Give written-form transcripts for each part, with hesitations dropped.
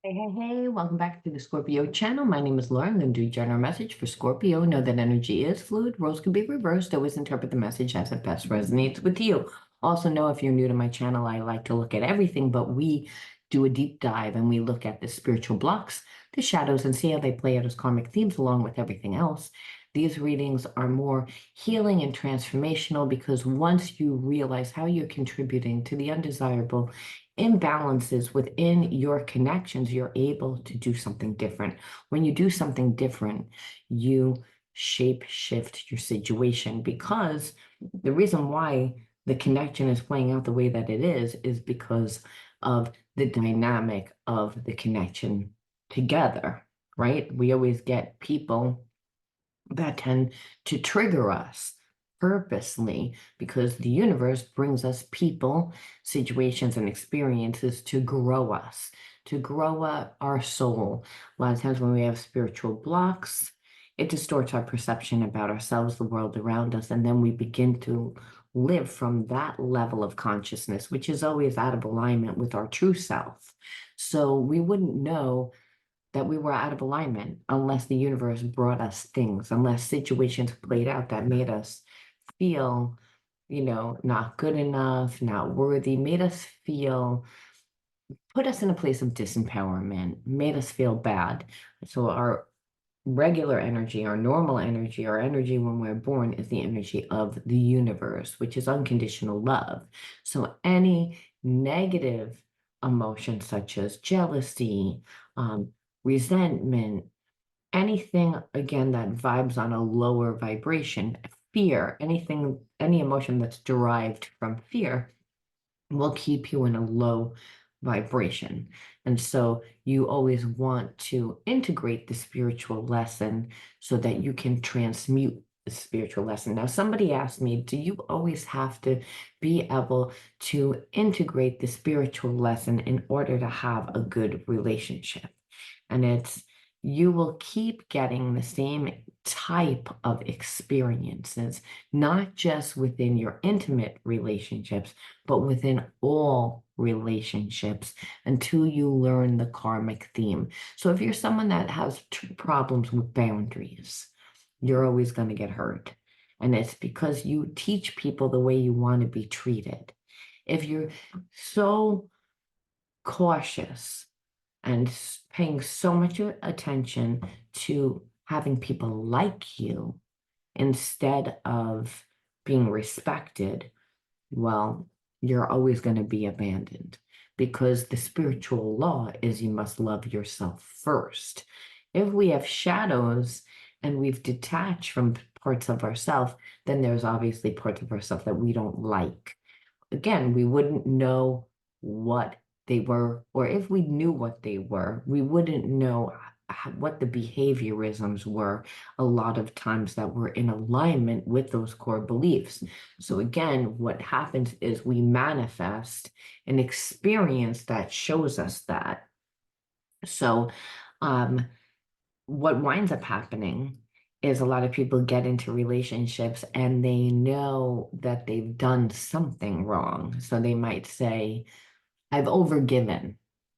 Hey, welcome back to the Scorpio channel. My name is Laura. I'm going to do general message for Scorpio. Know that energy is fluid. Roles can be reversed. Always interpret the message as it best resonates with you. Also know if you're new to my channel, I like to look at everything, but we do a deep dive and we look at the spiritual blocks, the shadows, and see how they play out as karmic themes along with everything else. These readings are more healing and transformational because once you realize how you're contributing to the undesirable imbalances within your connections, you're able to do something different. When you do something different, you shape shift your situation because the reason why the connection is playing out the way that it is because of the dynamic of the connection together, right? We always get people that tend to trigger us purposely because the universe brings us people, situations, and experiences to grow us, to grow our soul. A lot of times when we have spiritual blocks, it distorts our perception about ourselves, the world around us, and then we begin to live from that level of consciousness, which is always out of alignment with our true self. So we wouldn't know that we were out of alignment unless the universe brought us things, unless situations played out that made us feel, not good enough, not worthy, made us feel, put us in a place of disempowerment, made us feel bad. So our regular energy, our normal energy, our energy when we're born is the energy of the universe, which is unconditional love. So any negative emotions such as jealousy, resentment, anything again that vibes on a lower vibration, fear, anything, any emotion that's derived from fear will keep you in a low vibration. And so you always want to integrate the spiritual lesson so that you can transmute the spiritual lesson. Now, somebody asked me, do you always have to be able to integrate the spiritual lesson in order to have a good relationship? And it's you will keep getting the same type of experiences, not just within your intimate relationships, but within all relationships until you learn the karmic theme. So if you're someone that has problems with boundaries, you're always going to get hurt. And it's because you teach people the way you want to be treated. If you're so cautious and paying so much attention to having people like you instead of being respected, well, you're always going to be abandoned because the spiritual law is you must love yourself first. If we have shadows and we've detached from parts of ourselves, then there's obviously parts of ourselves that we don't like. Again, we wouldn't know what they were, or if we knew what they were, we wouldn't know what the behaviorisms were a lot of times that were in alignment with those core beliefs. So again, what happens is we manifest an experience that shows us that. So um, what winds up happening is a lot of people get into relationships and they know that they've done something wrong. So they might say, I've overgiven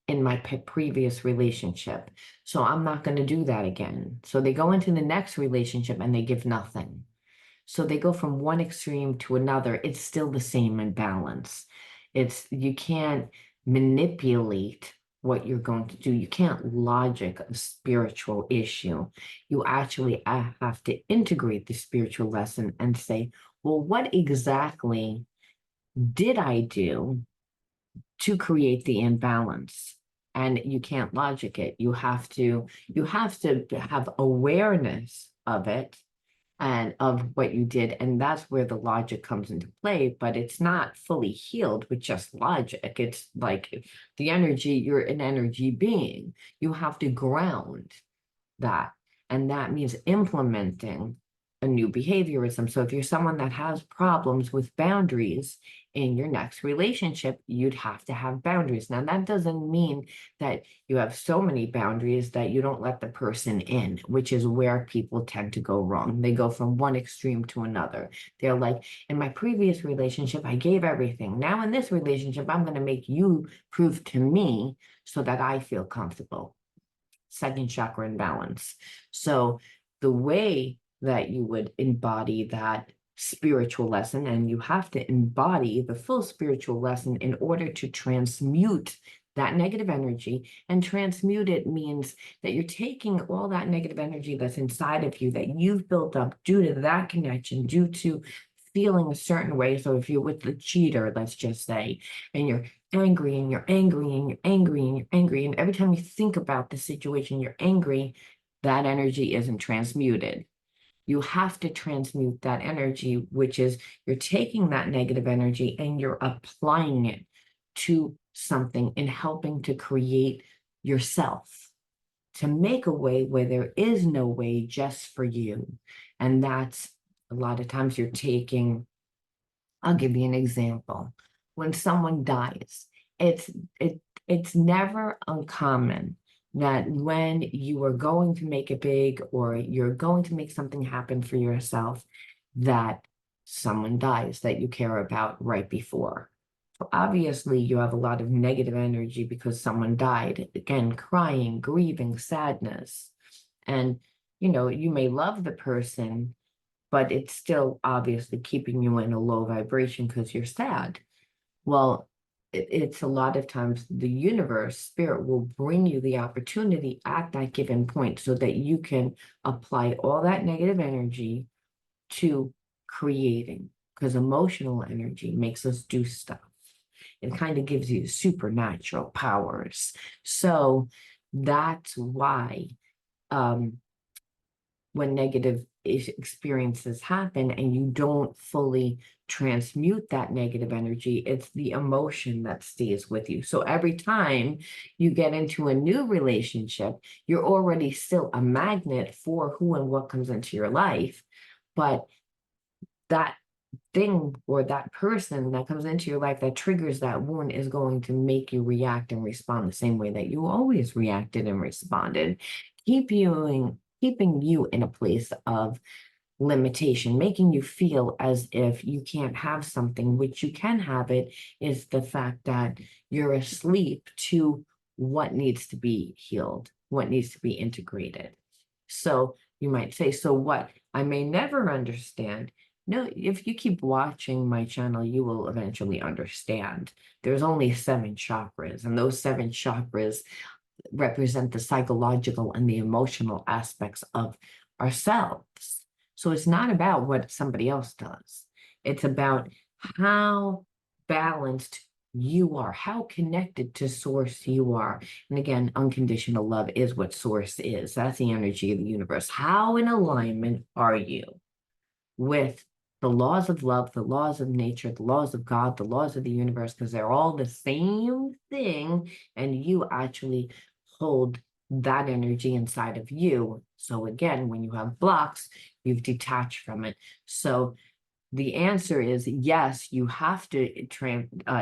in my previous relationship, so I'm not going to do that again. So they go into the next relationship and they give nothing. So they go from one extreme to another. It's still the same imbalance. It's you can't manipulate what you're going to do. You can't logic a spiritual issue. You actually have to integrate the spiritual lesson and say, well, what exactly did I do to create the imbalance? And you can't logic it. You have to have awareness of it and of what you did. And that's where the logic comes into play, but it's not fully healed with just logic. It's like the energy, you're an energy being. You have to ground that. And that means implementing a new behaviorism. So if you're someone that has problems with boundaries in your next relationship, you'd have to have boundaries. Now, that doesn't mean that you have so many boundaries that you don't let the person in, which is where people tend to go wrong. They go from one extreme to another. They're like, in my previous relationship, I gave everything. Now in this relationship, I'm going to make you prove to me so that I feel comfortable. Second chakra imbalance. So the way that you would embody that spiritual lesson, and you have to embody the full spiritual lesson in order to transmute that negative energy. And transmute it means that you're taking all that negative energy that's inside of you that you've built up due to that connection, due to feeling a certain way. So if you're with the cheater, let's just say, and you're angry and you're angry and you're angry and you're angry, and every time you think about the situation, you're angry, that energy isn't transmuted. You have to transmute that energy, which is you're taking that negative energy and you're applying it to something and helping to create yourself, to make a way where there is no way just for you. And that's a lot of times you're taking, I'll give you an example. When someone dies, it's it it's never uncommon that when you are going to make it big or you're going to make something happen for yourself, that someone dies that you care about right before. So obviously you have a lot of negative energy because someone died. Again, crying, grieving, sadness. And you may love the person, but it's still obviously keeping you in a low vibration because you're sad. Well, it's a lot of times the universe, spirit will bring you the opportunity at that given point so that you can apply all that negative energy to creating, because emotional energy makes us do stuff. It kind of gives you supernatural powers. So that's why when negative experiences happen and you don't fully transmute that negative energy, it's the emotion that stays with you. So every time you get into a new relationship, you're already still a magnet for who and what comes into your life. But that thing or that person that comes into your life that triggers that wound is going to make you react and respond the same way that you always reacted and responded, keeping you in a place of limitation, making you feel as if you can't have something, which you can have. It is the fact that you're asleep to what needs to be healed, what needs to be integrated. So you might say, so what? I may never understand. No, if you keep watching my channel, you will eventually understand. There's only 7 chakras, and those 7 chakras represent the psychological and the emotional aspects of ourselves. So it's not about what somebody else does. It's about how balanced you are, how connected to source you are. And again, unconditional love is what source is. That's the energy of the universe. How in alignment are you with the laws of love, the laws of nature, the laws of God, the laws of the universe, because they're all the same thing, and you actually hold that energy inside of you. So again, when you have blocks, you've detached from it. So the answer is yes, you have to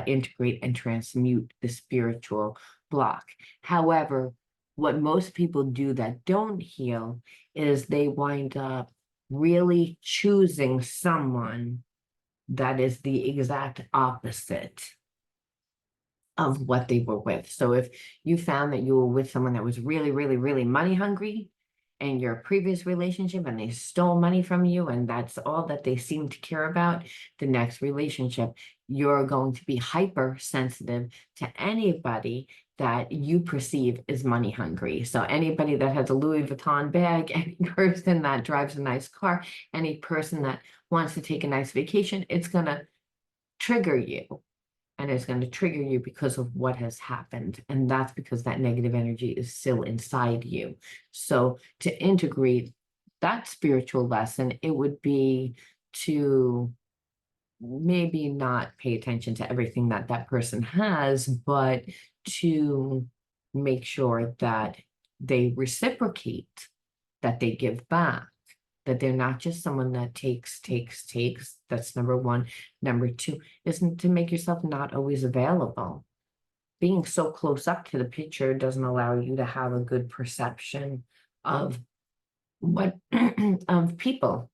integrate and transmute the spiritual block. However, what most people do that don't heal is they wind up really choosing someone that is the exact opposite of what they were with. So if you found that you were with someone that was really, really, really money hungry in your previous relationship and they stole money from you and that's all that they seem to care about, the next relationship, you're going to be hypersensitive to anybody that you perceive as money hungry. So anybody that has a Louis Vuitton bag, any person that drives a nice car, any person that wants to take a nice vacation, it's going to trigger you. And it's going to trigger you because of what has happened. And that's because that negative energy is still inside you. So to integrate that spiritual lesson, it would be to maybe not pay attention to everything that that person has, but to make sure that they reciprocate, that they give back, that they're not just someone that takes. That's number one. Number two is to make yourself not always available. Being so close up to the picture doesn't allow you to have a good perception of what of people.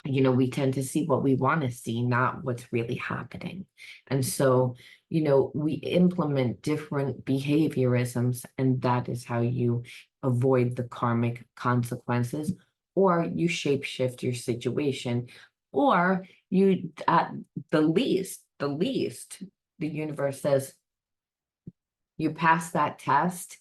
We tend to see what we want to see, not what's really happening. And so, we implement different behaviorisms, and that is how you avoid the karmic consequences, or you shapeshift your situation, or you, at the least, the universe says, you pass that test.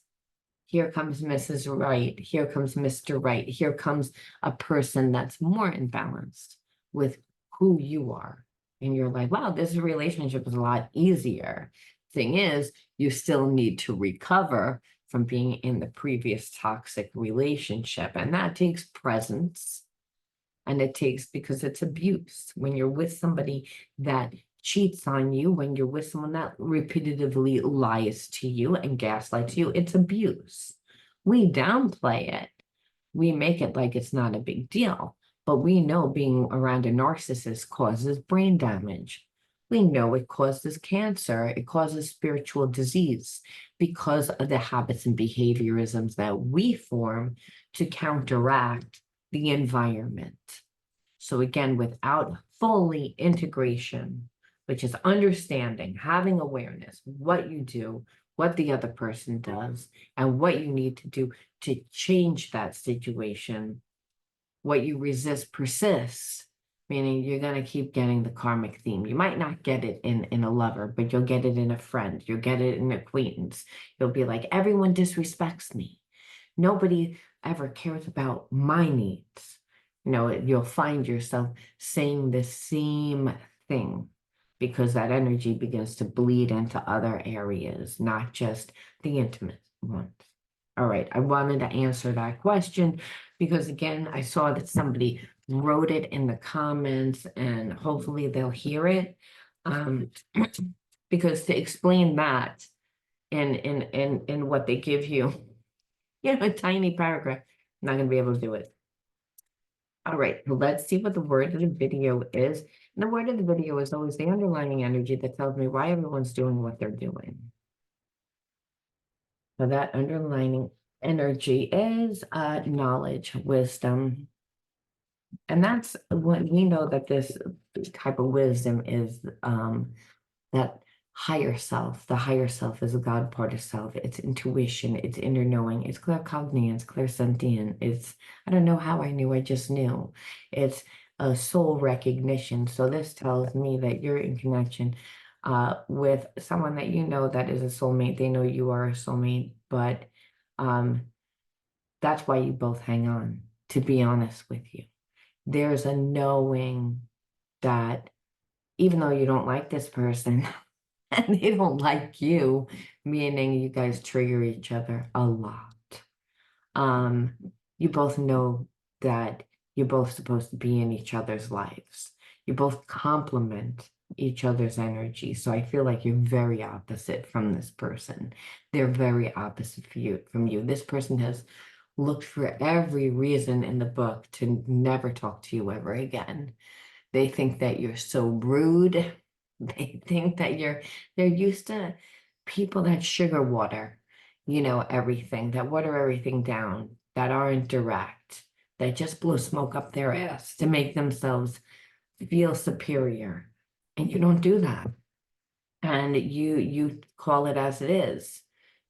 Here comes Mrs. Right. Here comes Mr. Right. Here comes a person that's more imbalanced with who you are. And you're like, wow, this relationship is a lot easier. Thing is, you still need to recover from being in the previous toxic relationship. And that takes presence. And it takes, because it's abuse. When you're with somebody that cheats on you, when you're with someone that repetitively lies to you and gaslights you, it's abuse. We downplay it. We make it like it's not a big deal. But we know being around a narcissist causes brain damage. We know it causes cancer. It causes spiritual disease because of the habits and behaviorisms that we form to counteract the environment. So again, without fully integration, which is understanding, having awareness, what you do, what the other person does, and what you need to do to change that situation, what you resist persists, meaning you're going to keep getting the karmic theme. You might not get it in a lover, but you'll get it in a friend. You'll get it in an acquaintance. You'll be like, everyone disrespects me. Nobody ever cares about my needs. You'll find yourself saying the same thing because that energy begins to bleed into other areas, not just the intimate ones. All right, I wanted to answer that question because, again, I saw that somebody wrote it in the comments, and hopefully they'll hear it. Because to explain that in what they give you, a tiny paragraph, I'm not going to be able to do it. All right, let's see what the word of the video is. And the word of the video is always the underlying energy that tells me why everyone's doing what they're doing. So that underlying energy is knowledge, wisdom. And that's what we know, that this type of wisdom is that higher self. The higher self is a God part of self. It's intuition, it's inner knowing, it's claircognizance, clairsentient. It's, I don't know how I knew, I just knew. It's a soul recognition. So this tells me that you're in connection with someone that you know that is a soulmate. They know you are a soulmate, but that's why you both hang on, to be honest with you. There's a knowing that even though you don't like this person, and they don't like you, meaning you guys trigger each other a lot. You both know that you're both supposed to be in each other's lives. You both complement each other's energy. So I feel like you're very opposite from this person. They're very opposite from you. This person has looked for every reason in the book to never talk to you ever again. They think that you're so rude. They think that they're used to people that sugar water, everything, that water everything down, that aren't direct, that just blow smoke up their ass to make themselves feel superior. And you don't do that. And you call it as it is.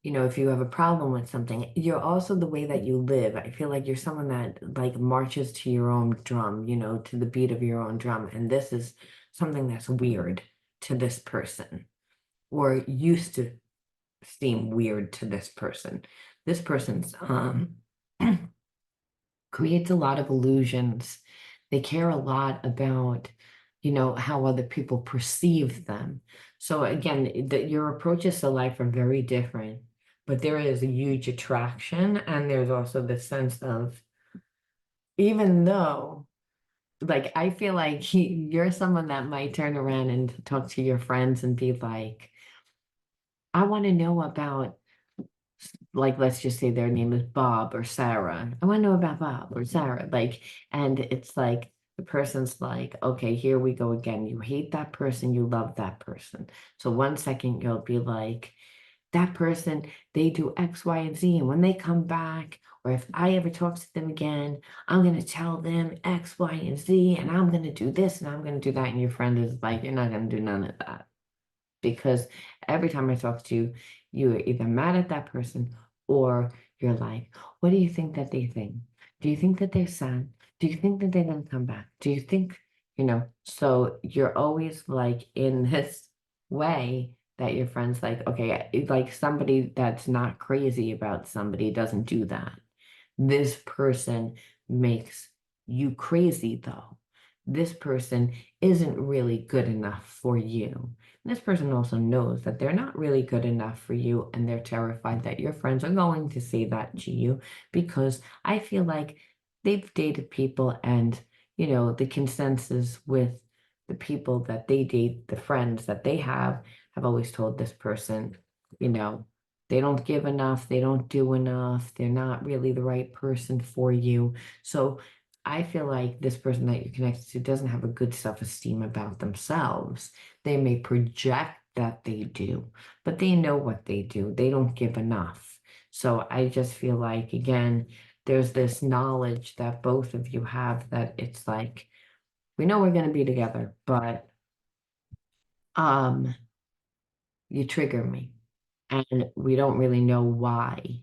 If you have a problem with something, you're also the way that you live. I feel like you're someone that like marches to your own drum, to the beat of your own drum. And this is something that's weird to this person, or used to seem weird to this person. This person's creates a lot of illusions. They care a lot about, how other people perceive them. So again, your approaches to life are very different, but there is a huge attraction, and there's also the sense of, even though, like, I feel like you're someone that might turn around and talk to your friends and be like, I want to know about Like let's just say their name is Bob or Sarah. I want to know about Bob or Sarah. Like, and it's like the person's like, okay, here we go again. You hate that person, you love that person. So one second you'll be like, that person, they do X, Y, and Z. And when they come back, or if I ever talk to them again, I'm going to tell them X, Y, and Z, and I'm going to do this and I'm going to do that. And your friend is like, you're not going to do none of that. Because every time I talk to you, you're either mad at that person or you're like, what do you think that they think? Do you think that they're sad? Do you think that they're going to come back? Do you think, so you're always like in this way that your friend's like, okay, like somebody that's not crazy about somebody doesn't do that. This person makes you crazy, though. This person isn't really good enough for you. And this person also knows that they're not really good enough for you, and they're terrified that your friends are going to say that to you because I feel like they've dated people, and the consensus with the people that they date, the friends that they have always told this person, you know, they don't give enough, they don't do enough, they're not really the right person for you. So I feel like this person that you're connected to doesn't have a good self-esteem about themselves. They may project that they do, but they know what they do. They don't give enough. So I just feel like, again, there's this knowledge that both of you have that it's like, we know we're going to be together, but um, you trigger me. And we don't really know why.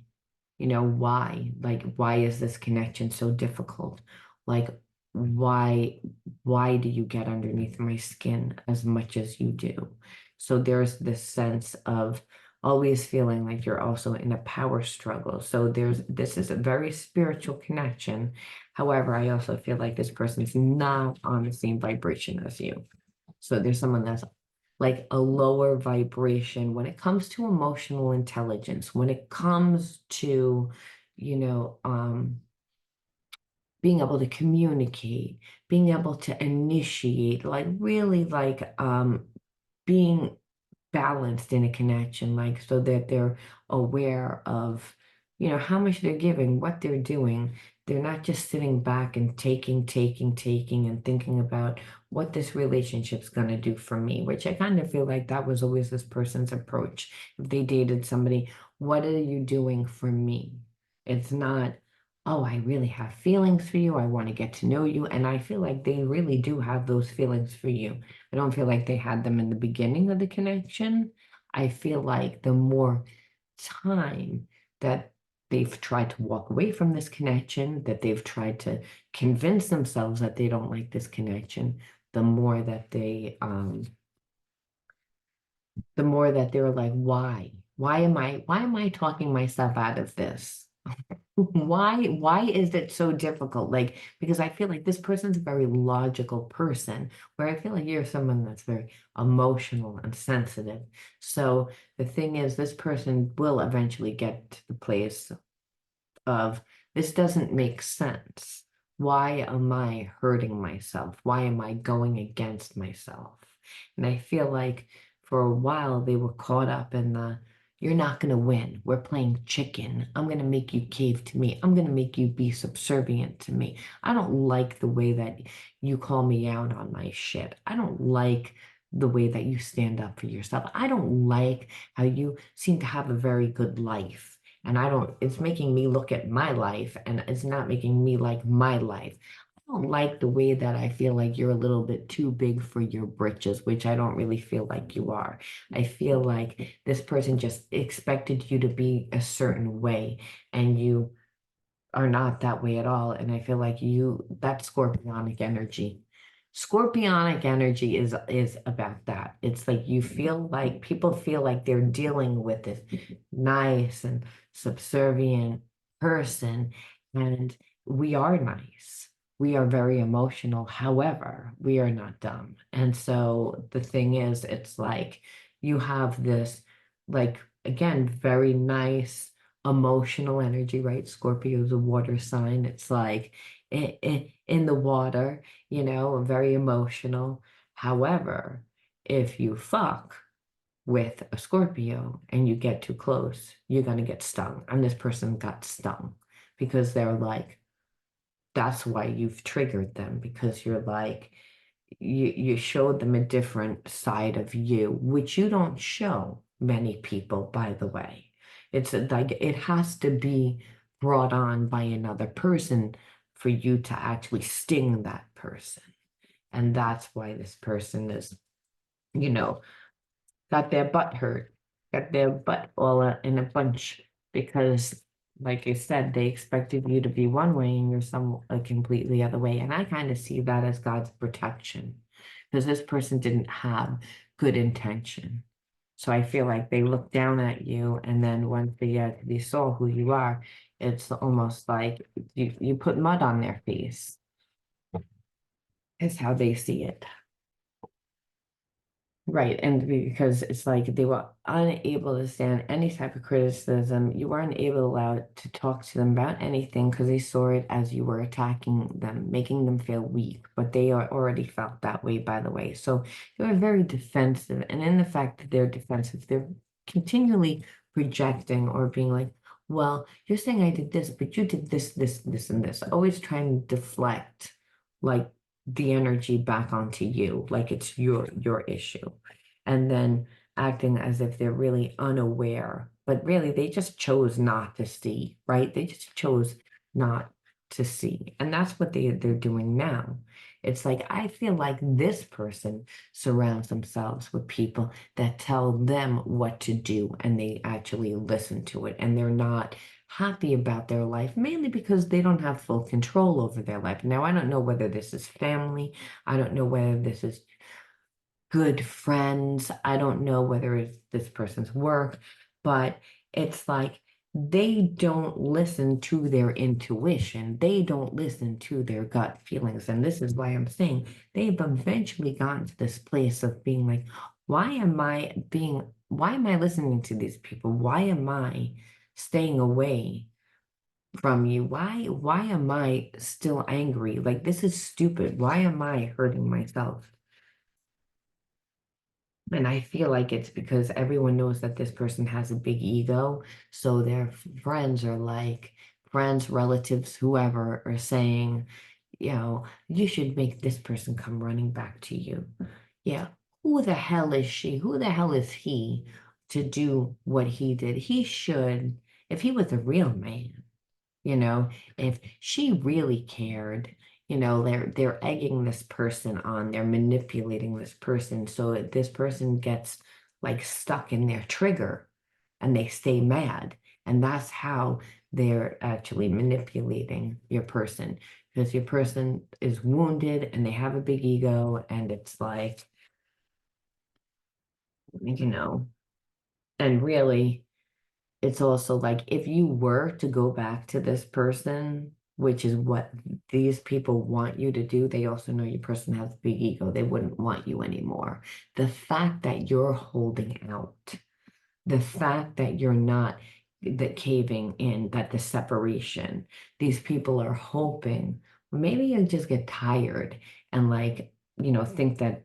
Why? Like, why is this connection so difficult? Like, why why do you get underneath my skin as much as you do? So there's this sense of always feeling like you're also in a power struggle. So this is a very spiritual connection. However, I also feel like this person is not on the same vibration as you. So there's someone that's like a lower vibration when it comes to emotional intelligence, when it comes to, you know, um, being able to communicate, being able to initiate, like really like being balanced in a connection, like so that they're aware of, how much they're giving, what they're doing. They're not just sitting back and taking, and thinking about what this relationship's going to do for me, which I kind of feel like that was always this person's approach. If they dated somebody, what are you doing for me? It's not, oh, I really have feelings for you. I want to get to know you. And I feel like they really do have those feelings for you. I don't feel like they had them in the beginning of the connection. I feel like the more time that they've tried to walk away from this connection, that they've tried to convince themselves that they don't like this connection, the more that they're like, why? Why am I talking myself out of this? Why is it so difficult? Like, because I feel like this person's a very logical person, where I feel like you're someone that's very emotional and sensitive. So the thing is, this person will eventually get to the place of this doesn't make sense. Why am I hurting myself? Why am I going against myself? And I feel like for a while they were caught up in the you're not going to win. We're playing chicken. I'm going to make you cave to me. I'm going to make you be subservient to me. I don't like the way that you call me out on my shit. I don't like the way that you stand up for yourself. I don't like how you seem to have a very good life. And it's making me look at my life and it's not making me like my life. I don't like the way that I feel like you're a little bit too big for your britches, which I don't really feel like you are. I feel like this person just expected you to be a certain way and you are not that way at all. And I feel like that's scorpionic energy. Scorpionic energy is about that. It's like you feel like people feel like they're dealing with this nice and subservient person, and we are nice. We are very emotional. However, we are not dumb. And so the thing is, it's like you have this, like, again, very nice emotional energy, right? Scorpio is a water sign. It's like in the water, very emotional. However, if you fuck, with a Scorpio and you get too close, you're going to get stung. And this person got stung because they're like, that's why you've triggered them, because you're like, you showed them a different side of you, which you don't show many people, by the way. It's like it has to be brought on by another person for you to actually sting that person. And that's why this person is, you know, got their butt hurt, got their butt all in a bunch because, like I said, they expected you to be one way and you're some a completely other way. And I kind of see that as God's protection because this person didn't have good intention. So I feel like they looked down at you, and then once they saw who you are, it's almost like you put mud on their face. Is how they see it. Right, and because it's like they were unable to stand any type of criticism, you weren't able to allow to talk to them about anything because they saw it as you were attacking them, making them feel weak. But they are already felt that way, by the way. So they were very defensive, and in the fact that they're defensive, they're continually projecting or being like, "Well, you're saying I did this, but you did this, this, this, and this." Always trying to deflect, like the energy back onto you, like it's your issue, and then acting as if they're really unaware, but really they just chose not to see, right? They just chose not to see, and that's what they're doing now. It's like I feel like this person surrounds themselves with people that tell them what to do and they actually listen to it, and they're not happy about their life, mainly because they don't have full control over their life. Now, I don't know whether this is family. I don't know whether this is good friends. I don't know whether it's this person's work, but it's like they don't listen to their intuition. They don't listen to their gut feelings. And this is why I'm saying they've eventually gotten to this place of being like, why am I listening to these people? Why am I staying away from you? Why am I still angry? Like this is stupid. Why am I hurting myself? And I feel like it's because everyone knows that this person has a big ego. So their friends are like, friends, relatives, whoever are saying, you should make this person come running back to you. Yeah. Who the hell is she? Who the hell is he to do what he did? He should, if he was a real man, you know, if she really cared, they're egging this person on, they're manipulating this person so that this person gets like stuck in their trigger and they stay mad. And that's how they're actually manipulating your person because your person is wounded and they have a big ego, and it's like, you know, and really it's also like if you were to go back to this person, which is what these people want you to do, they also know your person has a big ego. They wouldn't want you anymore. The fact that you're holding out, the fact that you're not that caving in, that the separation, these people are hoping maybe you just get tired and like, think that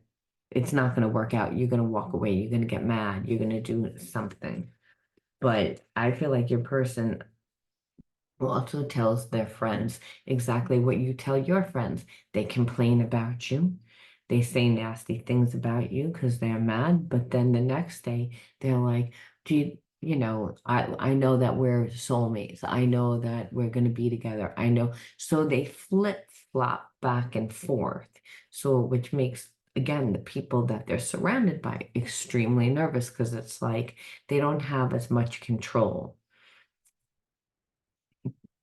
it's not going to work out. You're going to walk away. You're going to get mad. You're going to do something. But I feel like your person also tells their friends exactly what you tell your friends. They complain about you. They say nasty things about you because they're mad. But then the next day, they're like, do I know that we're soulmates. I know that we're going to be together. I know. So they flip flop back and forth. So, which makes, again, the people that they're surrounded by extremely nervous because it's like they don't have as much control.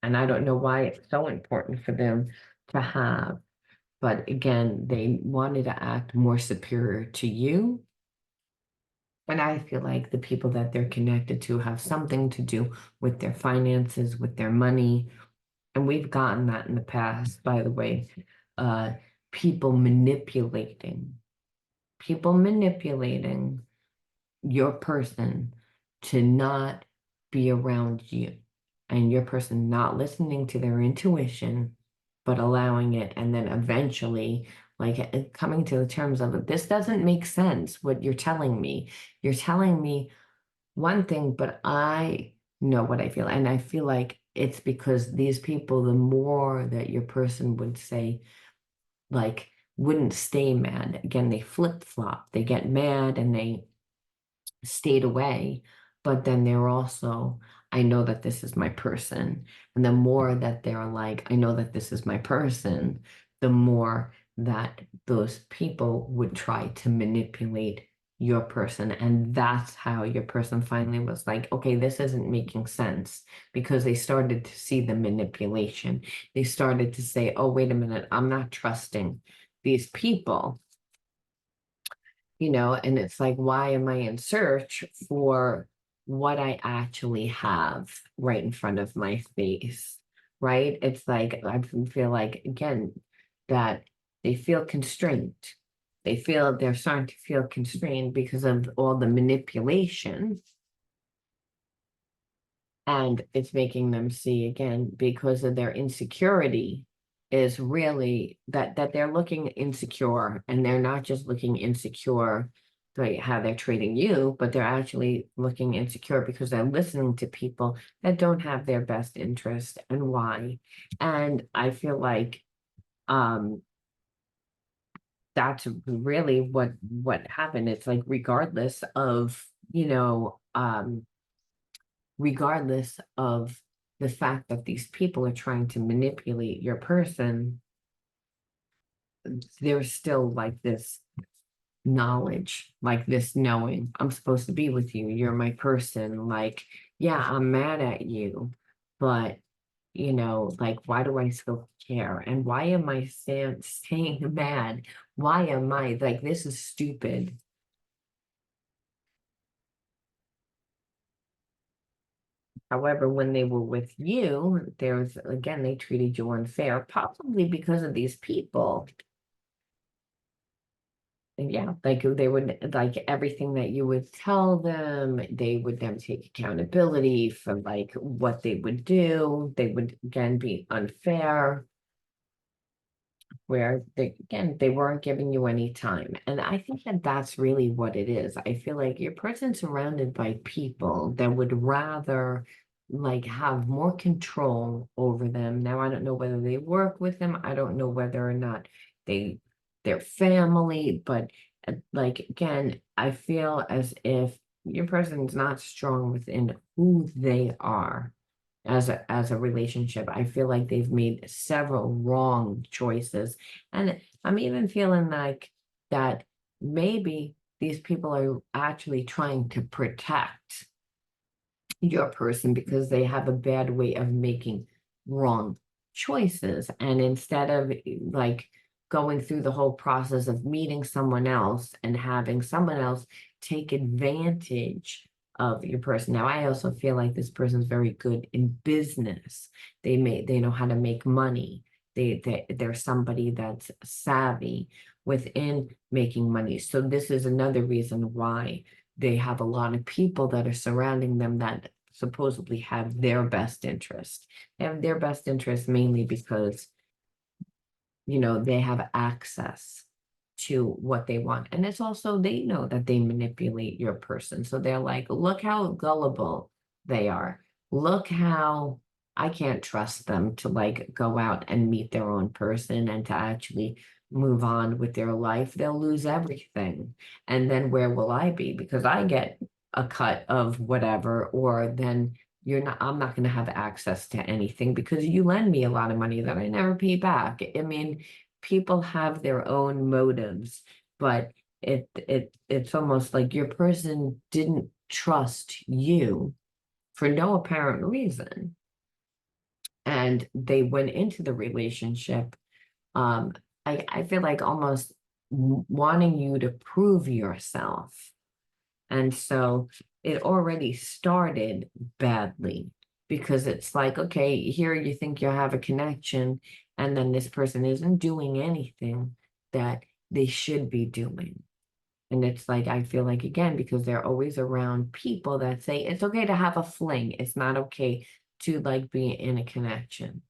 And I don't know why it's so important for them to have. But again, they wanted to act more superior to you. And I feel like the people that they're connected to have something to do with their finances, with their money. And we've gotten that in the past, by the way. Uh, people manipulating, people manipulating your person to not be around you, and your person not listening to their intuition but allowing it, and then eventually like coming to the terms of it. This doesn't make sense, what you're telling me. You're telling me one thing, but I know what I feel. And I feel like it's because these people, the more that your person would say, like, wouldn't stay mad. Again, they flip-flop. They get mad and they stayed away, but then they're also, I know that this is my person. And the more that they're like, I know that this is my person, the more that those people would try to manipulate your person. And that's how your person finally was like, okay, this isn't making sense, because they started to see the manipulation. They started to say, oh, wait a minute, I'm not trusting these people, and it's like, why am I in search for what I actually have right in front of my face? Right? It's like, I feel like, again, that they feel constrained. They're starting to feel constrained because of all the manipulation. And it's making them see, again, because of their insecurity, is really that they're looking insecure, and they're not just looking insecure like how they're treating you, but they're actually looking insecure because they're listening to people that don't have their best interest. And why? And I feel like um that's really what happened. It's like, regardless of the fact that these people are trying to manipulate your person, there's still like this knowledge, like this knowing, I'm supposed to be with you. You're my person. Like, yeah, I'm mad at you, but like, why do I still care? And why am I staying mad? Why am I like, this is stupid. However, when they were with you, again, they treated you unfair, possibly because of these people. And yeah, like, they would, like, everything that you would tell them, they would then take accountability for like what they would do. They would again be unfair, where they weren't giving you any time. And I think that that's really what it is. I feel like your person's surrounded by people that would rather like have more control over them. Now, I don't know whether they work with them. I don't know whether or not they they're family, but like, again, I feel as if your person's not strong within who they are as a relationship. I feel like they've made several wrong choices. And I'm even feeling like that maybe these people are actually trying to protect your person because they have a bad way of making wrong choices. And instead of like going through the whole process of meeting someone else and having someone else take advantage of your person. Now, I also feel like this person's very good in business. They know how to make money. They're somebody that's savvy within making money. So this is another reason why they have a lot of people that are surrounding them that supposedly have their best interest. They have their best interest mainly because, they have access to what they want. And it's also, they know that they manipulate your person. So they're like, look how gullible they are. Look how I can't trust them to like go out and meet their own person and to actually move on with their life. They'll lose everything. And then where will I be? Because I get a cut of whatever, or then I'm not going to have access to anything because you lend me a lot of money that I never pay back. I mean, people have their own motives, but it's almost like your person didn't trust you for no apparent reason. And they went into the relationship, um, I feel like almost wanting you to prove yourself. And so it already started badly, because it's like, okay, here you think you have a connection, and then this person isn't doing anything that they should be doing. And it's like, I feel like, again, because they're always around people that say it's okay to have a fling, it's not okay to like be in a connection.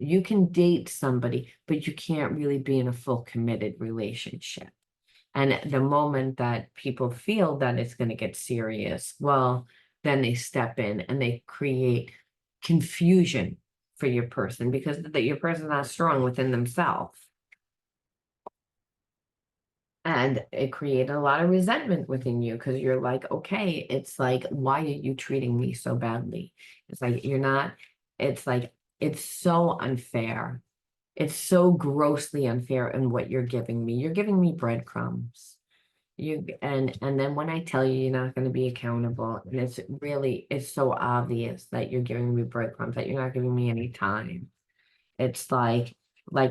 you can date somebody, but you can't really be in a full committed relationship. And the moment that people feel that it's going to get serious, well, then they step in and they create confusion for your person because that your person's not strong within themselves. And it created a lot of resentment within you because you're like, okay, it's like, why are you treating me so badly? It's like, you're not, it's like, it's so unfair. It's so grossly unfair in what you're giving me. You're giving me breadcrumbs. And then when I tell you you're not going to be accountable, and it's so obvious that you're giving me breadcrumbs, that you're not giving me any time. It's like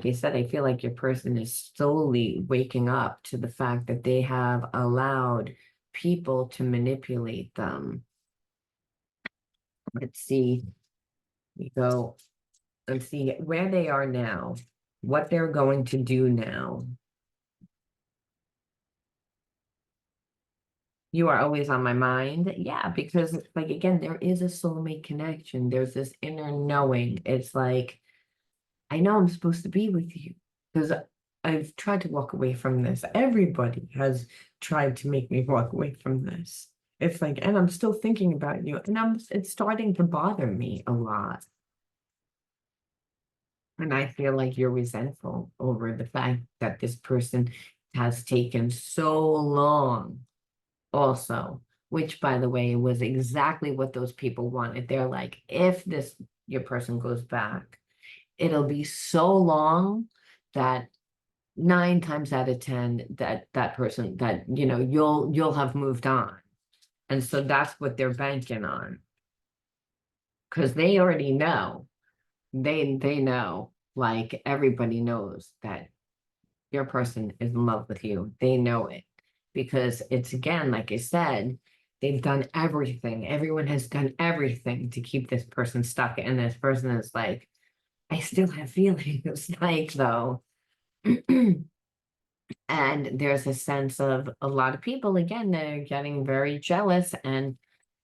I said, I feel like your person is slowly waking up to the fact that they have allowed people to manipulate them. Let's see, we go, let's see where they are now, what they're going to do now. You are always on my mind. Yeah, because like again, there is a soulmate connection. There's this inner knowing. It's like, I know I'm supposed to be with you because I've tried to walk away from this. Everybody has tried to make me walk away from this. It's like, and I'm still thinking about you, and it's starting to bother me a lot. And I feel like you're resentful over the fact that this person has taken so long also, which by the way was exactly what those people wanted. They're like, if this your person goes back, it'll be so long that 9 times out of 10 that that person that you'll have moved on. And so that's what they're banking on because they already know. They know, like everybody knows that your person is in love with you. They know it because it's again, like I said, they've done everything. Everyone has done everything to keep this person stuck. And this person is like, I still have feelings, like though. And there's a sense of a lot of people, again, they're getting very jealous and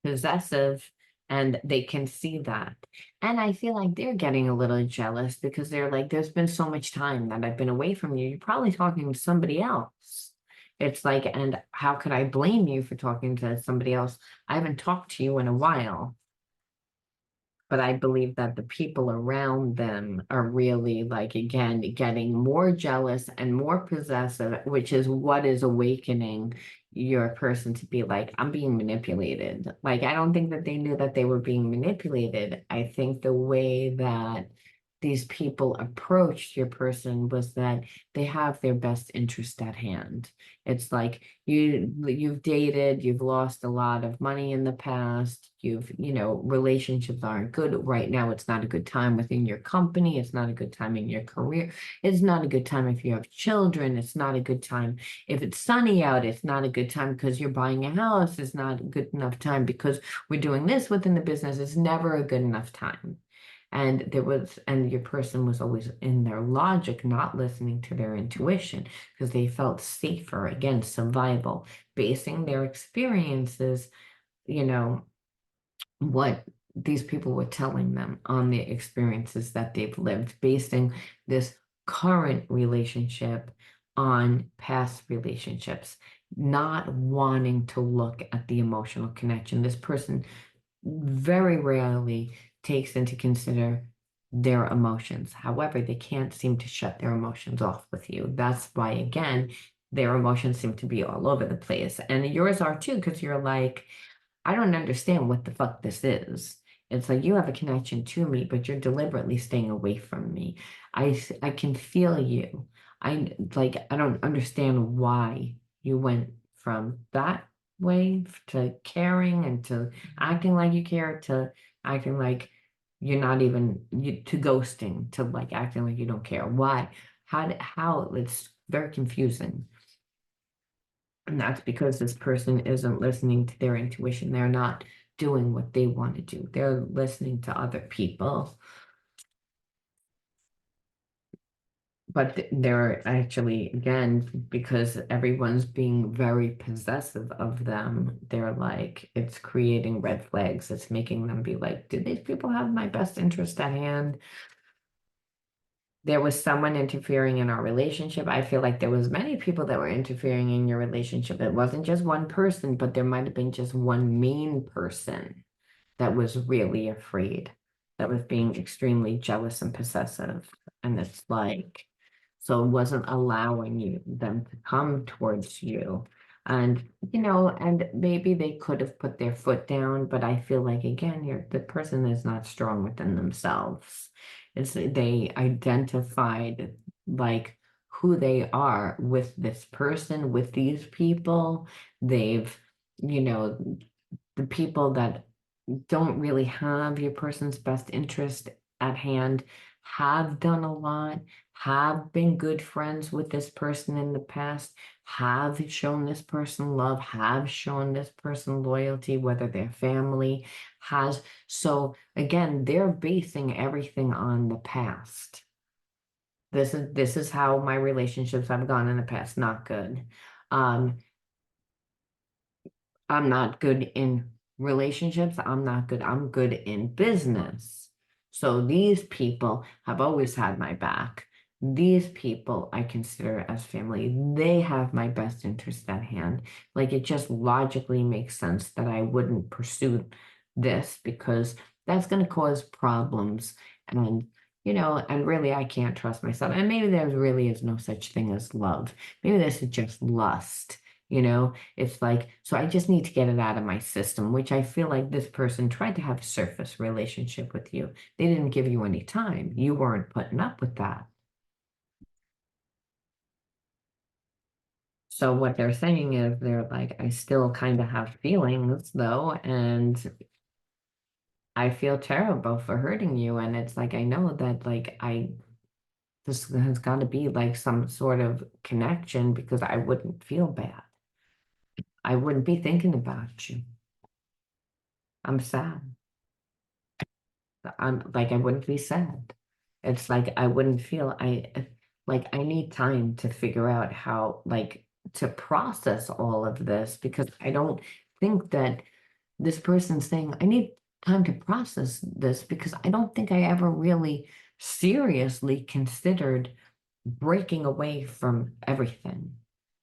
possessive, and they can see that. And I feel like they're getting a little jealous because they're like, there's been so much time that I've been away from you. You're probably talking to somebody else. It's like, and how could I blame you for talking to somebody else? I haven't talked to you in a while. But I believe that the people around them are really like, again, getting more jealous and more possessive, which is what is awakening your person to be like, I'm being manipulated. Like, I don't think that they knew that they were being manipulated. I think the way that these people approached your person was that they have their best interest at hand. It's like you've dated, you've lost a lot of money in the past, relationships aren't good right now. It's not a good time within your company, it's not a good time in your career, it's not a good time if you have children, it's not a good time if it's sunny out, it's not a good time because you're buying a house, it's not a good enough time because we're doing this within the business, it's never a good enough time. And your person was always in their logic, not listening to their intuition because they felt safer, again, survival, basing their experiences, you know, what these people were telling them on the experiences that they've lived, basing this current relationship on past relationships, not wanting to look at the emotional connection. This person very rarely takes into consider their emotions. However, they can't seem to shut their emotions off with you. That's why, again, their emotions seem to be all over the place. And yours are too, because you're like, I don't understand what the fuck this is. It's like you have a connection to me, but you're deliberately staying away from me. I can feel you. I don't understand why you went from that way to caring and to acting like you care to acting like you're not even to ghosting to like acting like you don't care. Why? How it's very confusing. And that's because this person isn't listening to their intuition. They're not doing what they want to do. They're listening to other people. But they're actually, again, because everyone's being very possessive of them, they're like, it's creating red flags. It's making them be like, do these people have my best interest at hand? there was someone interfering in our relationship. I feel like there was many people that were interfering in your relationship. It wasn't just one person, but there might have been just one main person that was really afraid, that was being extremely jealous and possessive. And it's like, so it wasn't allowing them to come towards you. And, and maybe they could have put their foot down, but I feel like, again, the person is not strong within themselves. They identified like who they are with this person, with these people. They've, you know, the people that don't really have your person's best interest at hand, have done a lot, have been good friends with this person in the past, have shown this person love, have shown this person loyalty, whether their family has. So again, they're basing everything on the past. This is how my relationships have gone in the past, not good. Um, I'm not good in relationships. I'm not good. I'm good in business. So these people have always had my back. These people I consider as family. They have my best interest at hand. Like it just logically makes sense that I wouldn't pursue this because that's going to cause problems. And, and really I can't trust myself. And maybe there really is no such thing as love. Maybe this is just lust. It's like, so I just need to get it out of my system, which I feel like this person tried to have a surface relationship with you. They didn't give you any time. You weren't putting up with that. So what they're saying is they're like, I still kind of have feelings though, and I feel terrible for hurting you. And it's like, I know that this has got to be like some sort of connection because I wouldn't feel bad. I wouldn't be thinking about you. I'm sad. I'm like I wouldn't be sad. It's like I wouldn't feel I need time to figure out how to process all of this because I don't think that this person's saying I need time to process this because I don't think I ever really seriously considered breaking away from everything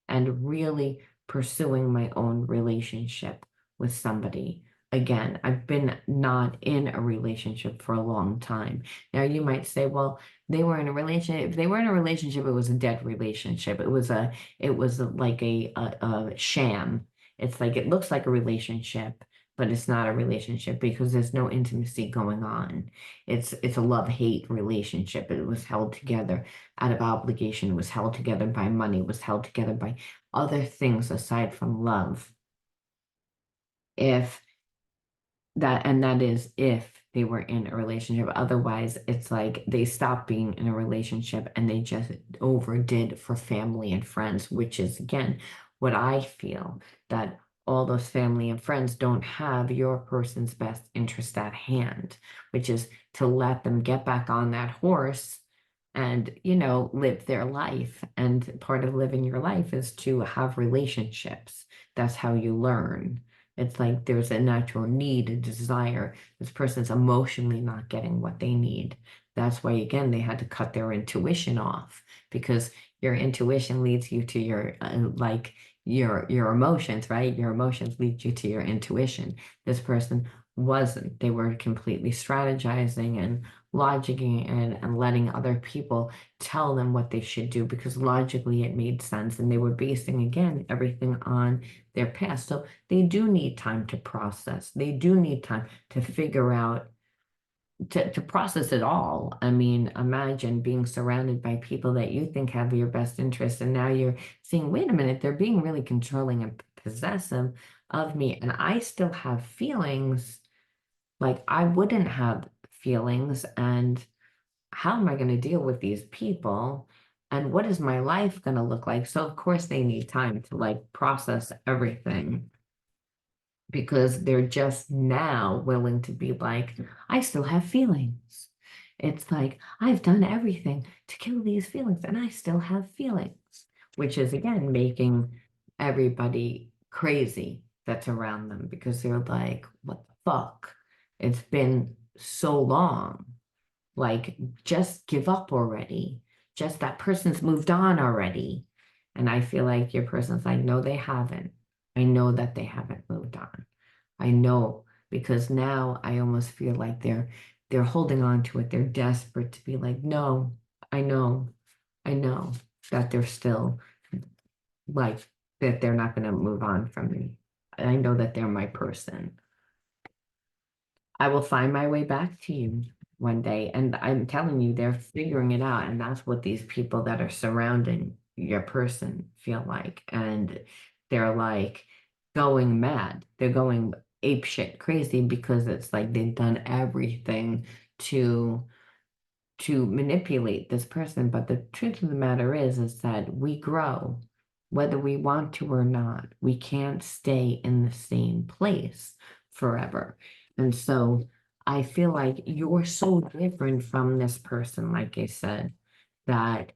and really pursuing my own relationship with somebody. Again, I've been not in a relationship for a long time. Now you might say, well, they were in a relationship. If they were in a relationship, it was a dead relationship. Like a sham. It's like it looks like a relationship, but it's not a relationship because there's no intimacy going on. It's a love-hate relationship. It was held together out of obligation, was held together by money, was held together by other things aside from love. If and that is if they were in a relationship. Otherwise, it's like they stopped being in a relationship and they just overdid for family and friends, which is again what I feel that all those family and friends don't have your person's best interest at hand, which is to let them get back on that horse and, live their life. And part of living your life is to have relationships. That's how you learn. It's like there's a natural need, a desire. This person's emotionally not getting what they need. That's why, again, they had to cut their intuition off because your intuition leads you to your emotions, right? Your emotions lead you to your intuition. This person wasn't. They were completely strategizing and logicking and letting other people tell them what they should do because logically it made sense and they were basing again everything on their past. So they do need time to process. They do need time to figure out to process it all. I mean, imagine being surrounded by people that you think have your best interest, and now you're seeing, wait a minute, they're being really controlling and possessive of me, and I still have feelings. Like I wouldn't have feelings, and how am I going to deal with these people? And what is my life going to look like? So of course they need time to process everything because they're just now willing to be like, I still have feelings. It's like, I've done everything to kill these feelings and I still have feelings, which is again making everybody crazy that's around them because they're like, what the fuck? It's been so long. Like, just give up already. Just that person's moved on already. And I feel like your person's like, no, they haven't. I know that they haven't moved on. I know because now I almost feel like they're holding on to it. They're desperate to be like, no, I I know that they're still like that they're not going to move on from me. I know that they're my person. I will find my way back to you one day. And I'm telling you, they're figuring it out. And that's what these people that are surrounding your person feel like. And they're like going mad. They're going ape shit crazy because it's like they've done everything to manipulate this person. But the truth of the matter is that we grow, whether we want to or not. We can't stay in the same place forever. And so I feel like you're so different from this person, like I said, that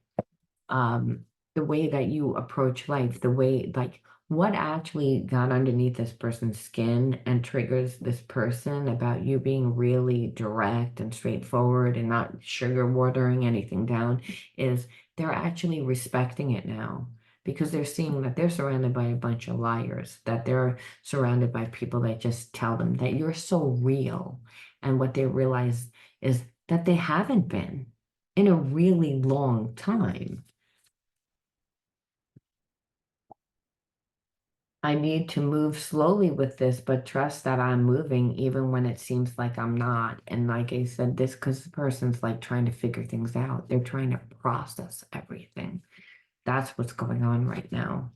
um the way that you approach life, the way like what actually got underneath this person's skin and triggers this person about you being really direct and straightforward and not sugar watering anything down is they're actually respecting it now because they're seeing that they're surrounded by a bunch of liars, that they're surrounded by people that just tell them that you're so real. And what they realize is that they haven't been in a really long time. I need to move slowly with this, but trust that I'm moving even when it seems like I'm not. And like I said, this because the person's like trying to figure things out. They're trying to process everything. That's what's going on right now.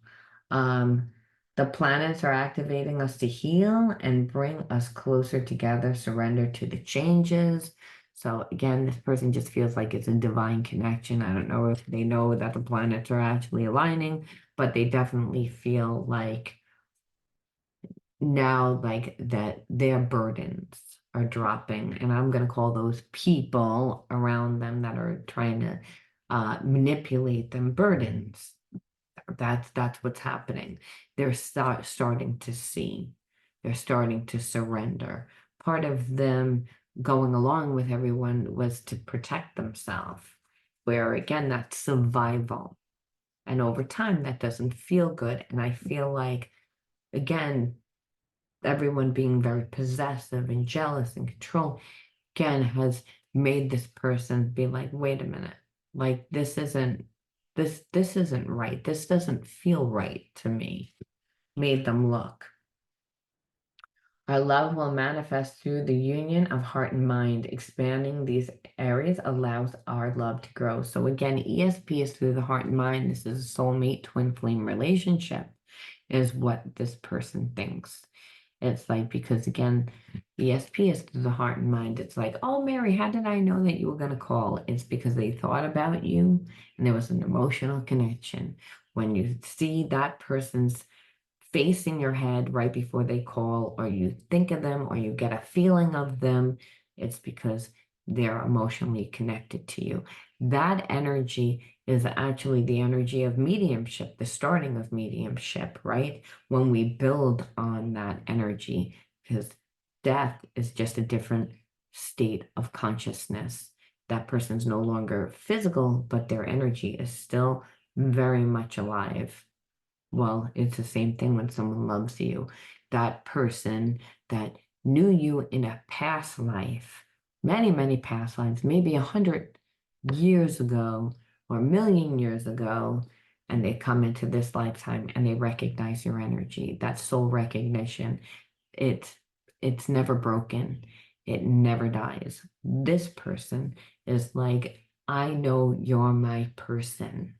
Um, the planets are activating us to heal and bring us closer together, surrender to the changes. So again, this person just feels like it's a divine connection. I don't know if they know that the planets are actually aligning, but they definitely feel like now like that their burdens are dropping, and I'm going to call those people around them that are trying to manipulate them burdens. That's what's happening. They're starting to see, they're starting to surrender. Part of them going along with everyone was to protect themselves, where again that's survival, and over time that doesn't feel good. And I feel like again everyone being very possessive and jealous and control again has made this person be like, wait a minute, like this isn't right. This doesn't feel right to me. Made them look. Our love will manifest through the union of heart and mind. Expanding these areas allows our love to grow. So again, ESP is through the heart and mind. This is a soulmate twin flame relationship, is what this person thinks. It's like, because again, ESP is through the heart and mind. It's like, oh, Mary, how did I know that you were going to call? It's because they thought about you and there was an emotional connection. When you see that person's face in your head right before they call, or you think of them, or you get a feeling of them, it's because they're emotionally connected to you. That energy is actually the energy of mediumship, the starting of mediumship, right? When we build on that energy, because death is just a different state of consciousness. That person's no longer physical, but their energy is still very much alive. Well, it's the same thing when someone loves you. That person that knew you in a past life, many, many past lives, maybe 100 years ago or a million years ago, and they come into this lifetime and they recognize your energy. That soul recognition, it's it's never broken. It never dies. This person is like, I know you're my person.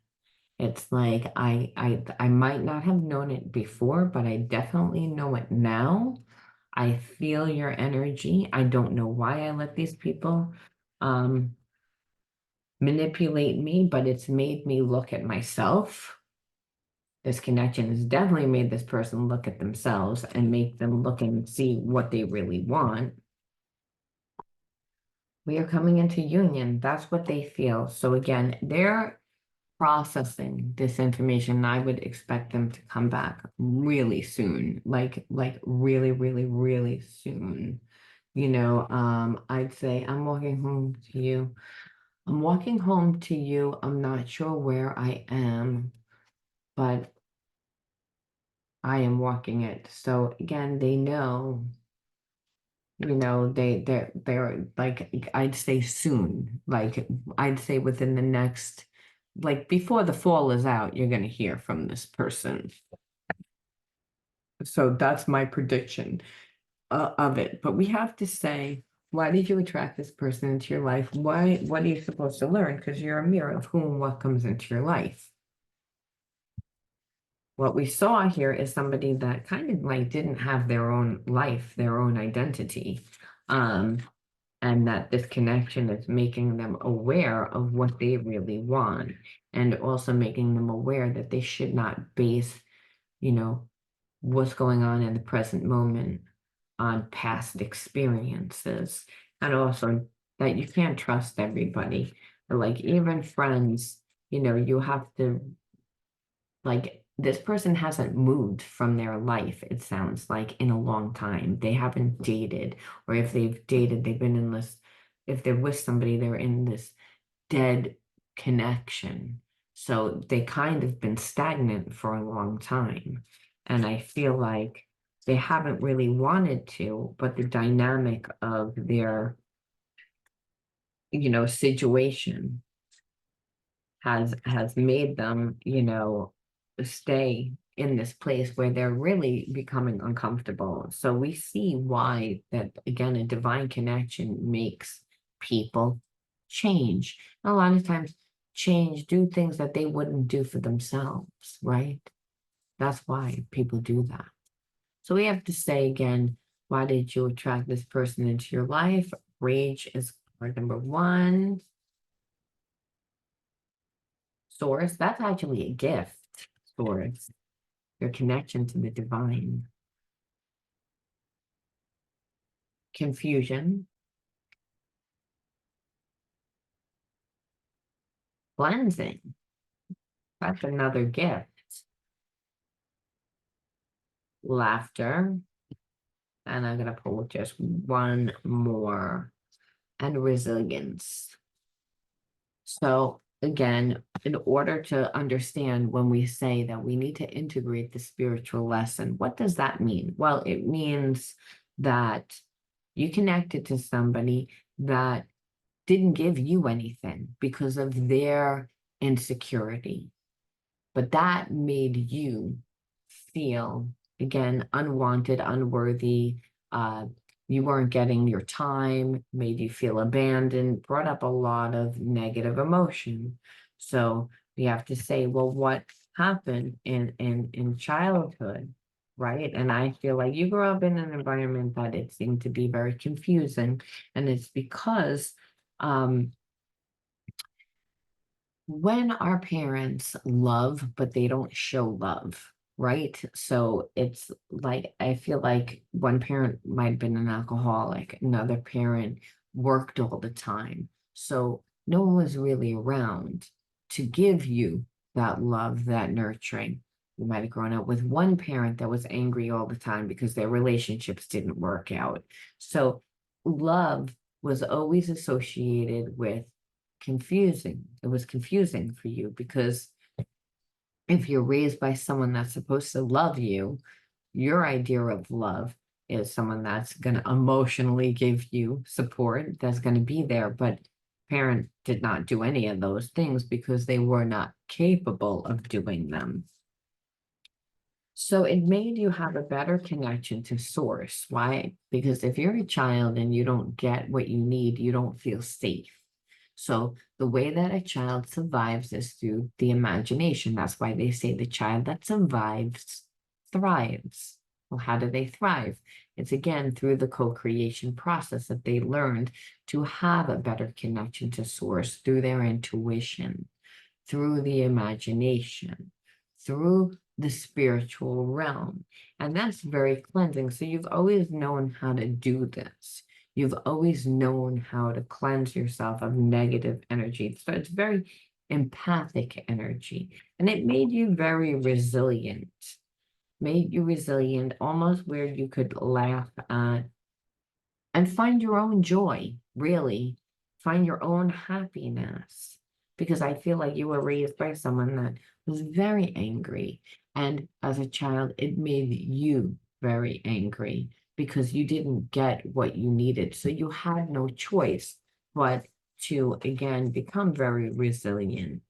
It's like I might not have known it before, but I definitely know it now. I feel your energy. I don't know why I let these people um manipulate me, but it's made me look at myself. This connection has definitely made this person look at themselves and make them look and see what they really want. We are coming into union. That's what they feel. So again, they're processing this information. I would expect them to come back really soon, like really, really, really soon. I'd say, I'm walking home to you. I'm walking home to you. I'm not sure where I am, but I am walking it. So again, they know, they're like, I'd say soon, like I'd say within the next, like before the fall is out, you're gonna hear from this person. So that's my prediction of it. But we have to say, why did you attract this person into your life? What are you supposed to learn? Because you're a mirror of who and what comes into your life. What we saw here is somebody that kind of like didn't have their own life, their own identity. Um, and that this connection is making them aware of what they really want, and also making them aware that they should not base, you know, what's going on in the present moment on past experiences, and also that you can't trust everybody. Like even friends, you have to, like, this person hasn't moved from their life, it sounds like, in a long time. They haven't dated, or if they've dated, they've been in this, if they're with somebody, they're in this dead connection. So they kind of been stagnant for a long time. And I feel like they haven't really wanted to, but the dynamic of their, situation has made them, stay in this place where they're really becoming uncomfortable. So we see why that, again, a divine connection makes people change. A lot of times change, do things that they wouldn't do for themselves, right? That's why people do that. So we have to say again, why did you attract this person into your life? Rage is card number one. Source, that's actually a gift. Source, your connection to the divine. Confusion, cleansing, that's another gift. Laughter, and I'm going to pull just one more, and resilience. So again, in order to understand, when we say that we need to integrate the spiritual lesson, what does that mean? Well, it means that you connected to somebody that didn't give you anything because of their insecurity, but that made you feel, again, unwanted, unworthy. Uh, you weren't getting your time, made you feel abandoned, brought up a lot of negative emotion. So we have to say, well, what happened in childhood, right? And I feel like you grew up in an environment that it seemed to be very confusing, and it's because um when our parents love, but they don't show love, right? So it's like, I feel like one parent might have been an alcoholic, another parent worked all the time. So no one was really around to give you that love, that nurturing. You might have grown up with one parent that was angry all the time because their relationships didn't work out. So love was always associated with confusing. It was confusing for you because if you're raised by someone that's supposed to love you, your idea of love is someone that's going to emotionally give you support, that's going to be there. But parent did not do any of those things because they were not capable of doing them. So it made you have a better connection to source. Why? Because if you're a child and you don't get what you need, you don't feel safe. So the way that a child survives is through the imagination. That's why they say the child that survives thrives. Well, how do they thrive? It's again through the co-creation process that they learned to have a better connection to source through their intuition, through the imagination, through the spiritual realm. And that's very cleansing. So you've always known how to do this. You've always known how to cleanse yourself of negative energy. So it's very empathic energy. And it made you very resilient, almost where you could laugh at and find your own joy, really. Find your own happiness. Because I feel like you were raised by someone that was very angry. And as a child, it made you very angry because you didn't get what you needed. So you had no choice but to, again, become very resilient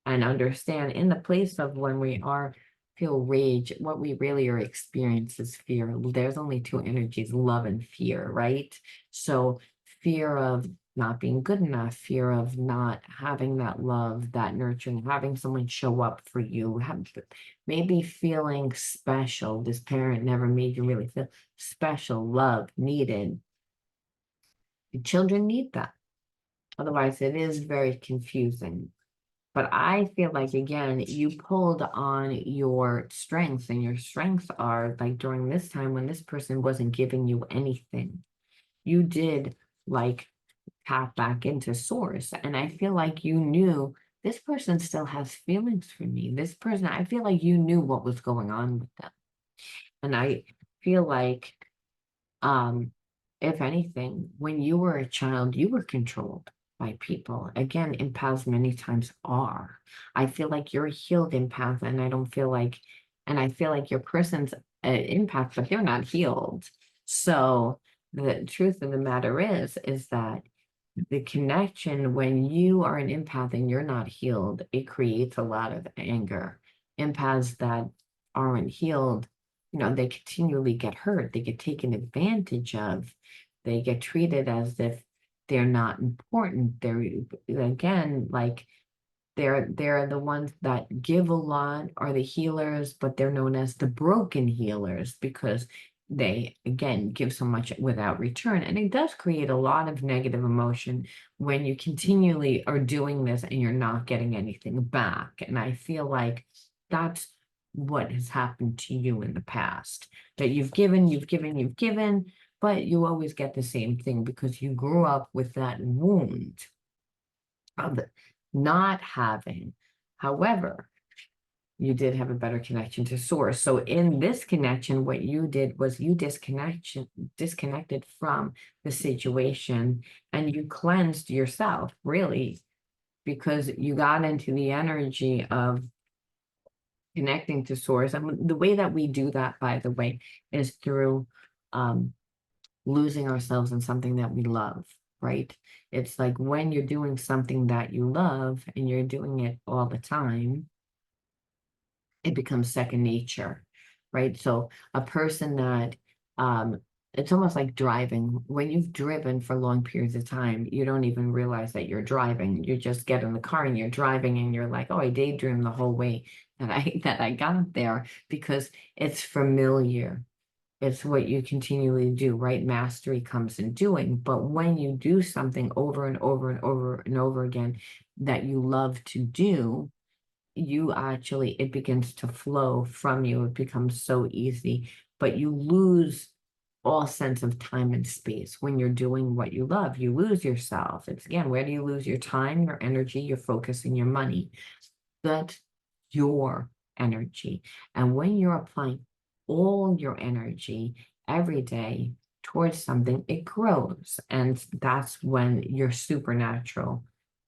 and understand in the place of when we are feel rage, what we really are experiencing is fear. There's only two energies, love and fear, right? So fear of not being good enough, fear of not having that love, that nurturing, having someone show up for you, maybe feeling special. This parent never made you really feel special, loved, needed. Children need that. Otherwise, it is very confusing. But I feel like, again, you pulled on your strengths, and your strengths are like during this time when this person wasn't giving you anything, you did like tap back into source. And I feel like you knew this person still has feelings for me. This person, I feel like you knew what was going on with them. And I feel like um, if anything, when you were a child, you were controlled by people. Again, empaths many times are. I feel like you're a healed empath, and I feel like your person's an empath, but they're not healed. So the truth of the matter is that the connection when you are an empath and you're not healed, it creates a lot of anger. Empaths that aren't healed, they continually get hurt, they get taken advantage of, they get treated as if they're not important. They're again like they're the ones that give a lot, are the healers, but they're known as the broken healers because they again give so much without return. And it does create a lot of negative emotion when you continually are doing this and you're not getting anything back. And I feel like that's what has happened to you in the past. That you've given, but you always get the same thing because you grew up with that wound of not having. However, you did have a better connection to source. So in this connection, what you did was you disconnected from the situation and you cleansed yourself, really, because you got into the energy of connecting to source. And the way that we do that, by the way, is through um, losing ourselves in something that we love, right? It's like when you're doing something that you love and you're doing it all the time, it becomes second nature, right? So a person that um it's almost like driving. When you've driven for long periods of time, you don't even realize that you're driving. You just get in the car and you're driving and you're like, oh, I daydreamed the whole way that I got there because it's familiar. It's what you continually do, right? Mastery comes in doing. But when you do something over and over and over and over again that you love to do, it begins to flow from you. It becomes so easy, but you lose all sense of time and space when you're doing what you love. You lose yourself. It's again, where do you lose your time, your energy, your focus, and your money? That's your energy. And when you're applying all your energy every day towards something, it grows. And that's when your supernatural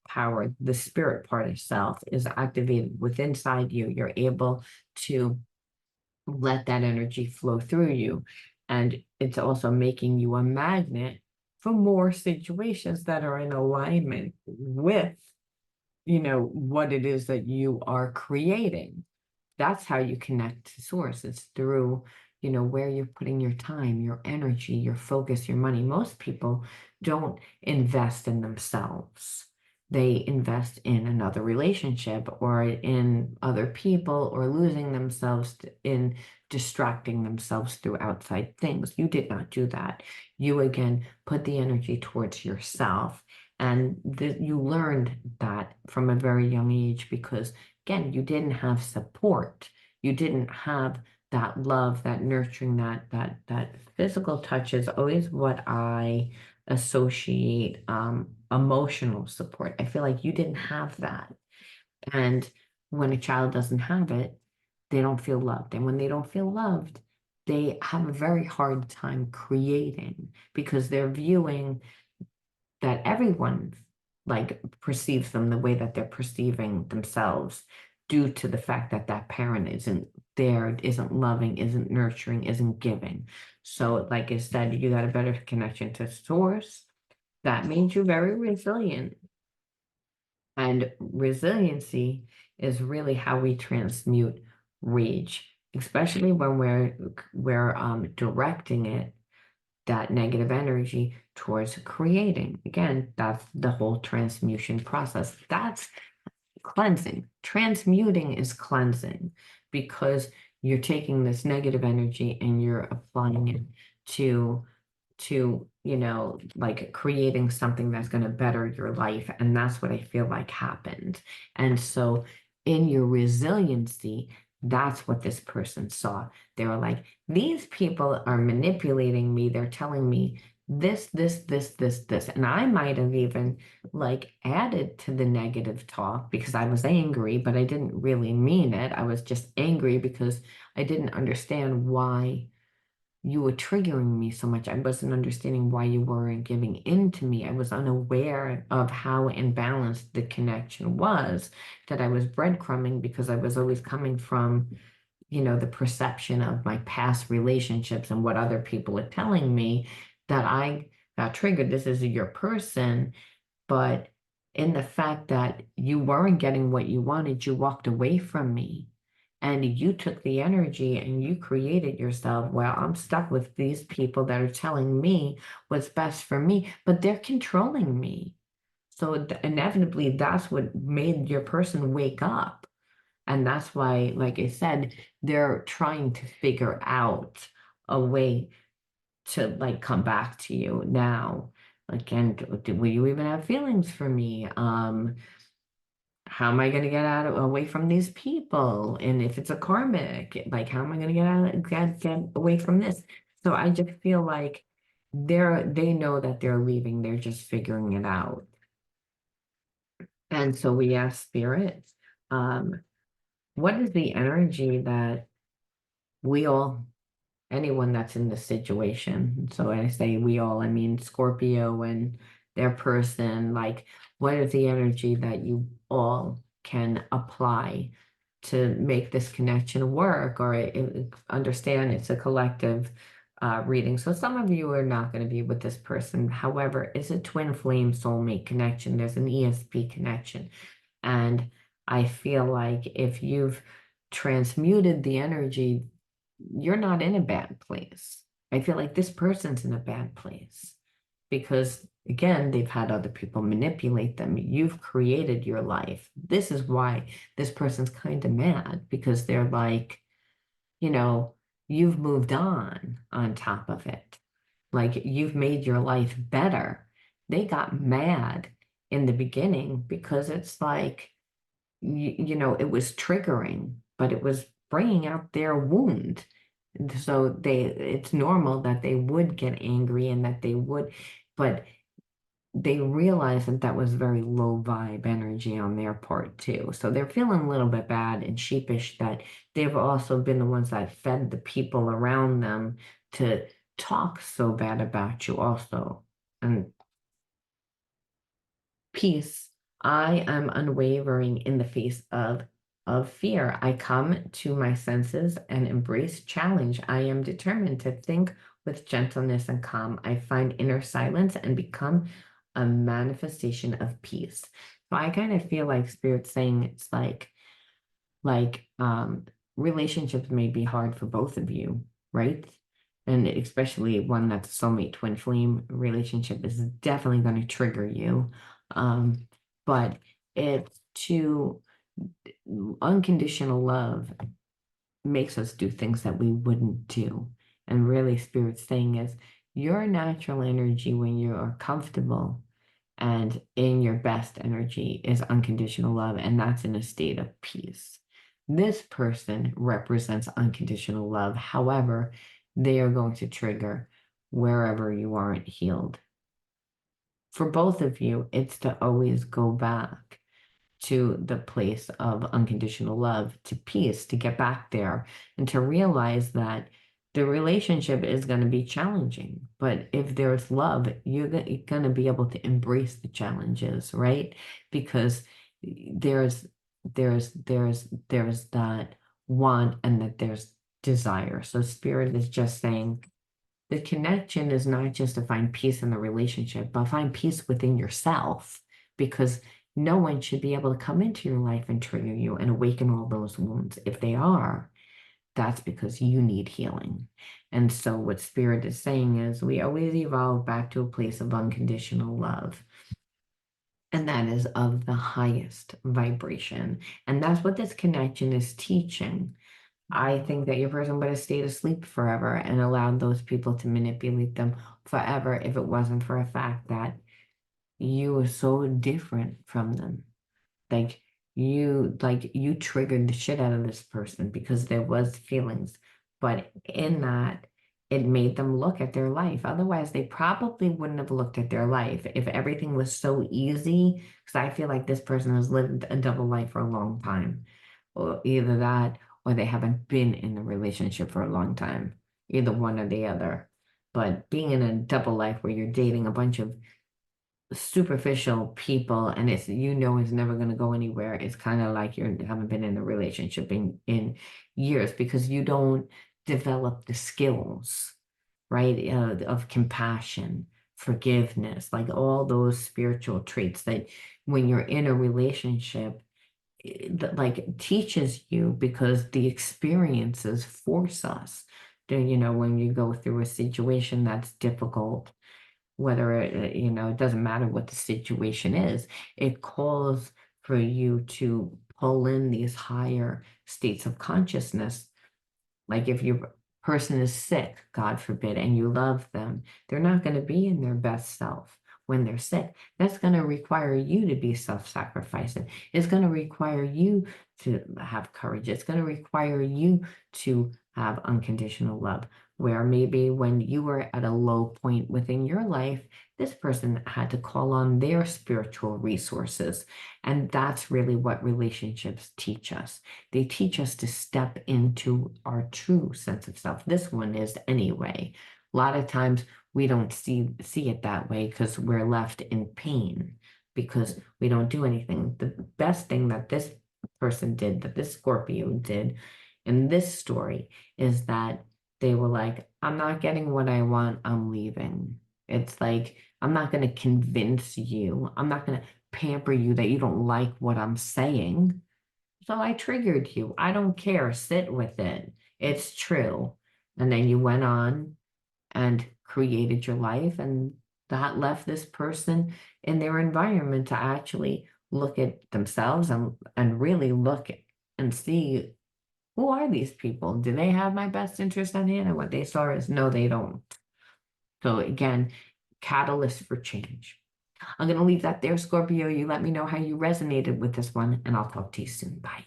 power, the spirit part of self, is activated within inside you. You're able to let that energy flow through you. And it's also making you a magnet for more situations that are in alignment with what it is that you are creating. That's how you connect to source. It's through, where you're putting your time, your energy, your focus, your money. Most people don't invest in themselves. They invest in another relationship or in other people or losing themselves in distracting themselves through outside things. You did not do that. You again put the energy towards yourself. And you learned that from a very young age because, again, you didn't have support. You didn't have that love, that nurturing, that physical touch is always what I associate emotional support. I feel like you didn't have that. And when a child doesn't have it, they don't feel loved. And when they don't feel loved, they have a very hard time creating because they're viewing that everyone like perceives them the way that they're perceiving themselves due to the fact that that parent isn't there, isn't loving, isn't nurturing, isn't giving. So, like I said, you got a better connection to source. That means you're very resilient. And resiliency is really how we transmute rage, especially when we're directing it, that negative energy, towards creating. Again, that's the whole transmutation process. That's cleansing. Transmuting is cleansing because you're taking this negative energy and you're applying it to like creating something that's going to better your life. And that's what I feel like happened. And so in your resiliency, that's what this person saw. They were like, these people are manipulating me. They're telling me this. And I might have even like added to the negative talk because I was angry, but I didn't really mean it. I was just angry because I didn't understand why you were triggering me so much. I wasn't understanding why you weren't giving in to me. I was unaware of how imbalanced the connection was, that I was breadcrumbing because I was always coming from, the perception of my past relationships and what other people are telling me that I got triggered. This is your person. But in the fact that you weren't getting what you wanted, you walked away from me and you took the energy and you created yourself. Well, I'm stuck with these people that are telling me what's best for me, but they're controlling me. So inevitably, that's what made your person wake up. And that's why, like I said, they're trying to figure out a way to like come back to you now. Like, and will you even have feelings for me? How am I going to get away from these people? And if it's a karmic, like, how am I going to get away from this? So I just feel like they know that they're leaving. They're just figuring it out. And so we ask spirit, um, what is the energy that we all anyone that's in this situation. So when I say we all, I mean Scorpio and their person, like what is the energy that you all can apply to make this connection work or understand it's a collective reading. So some of you are not going to be with this person. However, it's a twin flame soulmate connection. There's an ESP connection. And I feel like if you've transmuted the energy, you're not in a bad place. I feel like this person's in a bad place because, again, they've had other people manipulate them. You've created your life. This is why this person's kind of mad because they're like, you know, you've moved on top of it. Like you've made your life better. They got mad in the beginning because it's like, it was triggering, but it was bringing out their wound. So it's normal that they would get angry and that they would, but they realized that that was very low vibe energy on their part too. So they're feeling a little bit bad and sheepish that they've also been the ones that fed the people around them to talk so bad about you also. And peace. I am unwavering in the face of fear. I come to my senses and embrace challenge. I am determined to think with gentleness and calm. I find inner silence and become a manifestation of peace. So I kind of feel like Spirit saying it's like relationships may be hard for both of you, right? And especially one that's a soulmate twin flame relationship is definitely going to trigger you. But it's to unconditional love makes us do things that we wouldn't do. And really, Spirit's saying is your natural energy when you are comfortable and in your best energy is unconditional love, and that's in a state of peace. This person represents unconditional love. However, they are going to trigger wherever you aren't healed. For both of you, it's to always go back to the place of unconditional love, to peace, to get back there, and to realize that the relationship is going to be challenging. But if there's love, you're going to be able to embrace the challenges, right? Because there's there's that want and that there's desire. So spirit is just saying the connection is not just to find peace in the relationship, but find peace within yourself, because no one should be able to come into your life and trigger you and awaken all those wounds. If they are, that's because you need healing. And so what spirit is saying is we always evolve back to a place of unconditional love. And that is of the highest vibration. And that's what this connection is teaching. I think that your person would have stayed asleep forever and allowed those people to manipulate them forever if it wasn't for a fact that you were so different from them. Like you triggered the shit out of this person because there was feelings, but in that it made them look at their life. Otherwise, they probably wouldn't have looked at their life if everything was so easy. Because I feel like this person has lived a double life for a long time, or either that or they haven't been in a relationship for a long time, either one or the other. But being in a double life where you're dating a bunch of superficial people and it's it's never going to go anywhere, it's kind of like you haven't been in a relationship in years because you don't develop the skills, right, of compassion, forgiveness, like all those spiritual traits that when you're in a relationship that like teaches you, because the experiences force us to, when you go through a situation that's difficult, whether it doesn't matter what the situation is, it calls for you to pull in these higher states of consciousness. Like if your person is sick, God forbid, and you love them, they're not going to be in their best self when they're sick. That's going to require you to be self-sacrificing. It's going to require you to have courage. It's going to require you to have unconditional love, where maybe when you were at a low point within your life, this person had to call on their spiritual resources. And that's really what relationships teach us. They teach us to step into our true sense of self. This one is anyway. A lot of times we don't see it that way because we're left in pain because we don't do anything. The best thing that this person did, that this Scorpio did in this story, is that they were like, I'm not getting what I want, I'm leaving. It's like, I'm not going to convince you. I'm not going to pamper you that you don't like what I'm saying. So I triggered you. I don't care. Sit with it. It's true. And then you went on and created your life, and that left this person in their environment to actually look at themselves and really look and see, who are these people? Do they have my best interest at hand? And what they saw is no, they don't. So again, catalyst for change. I'm going to leave that there, Scorpio. You let me know how you resonated with this one, and I'll talk to you soon. Bye.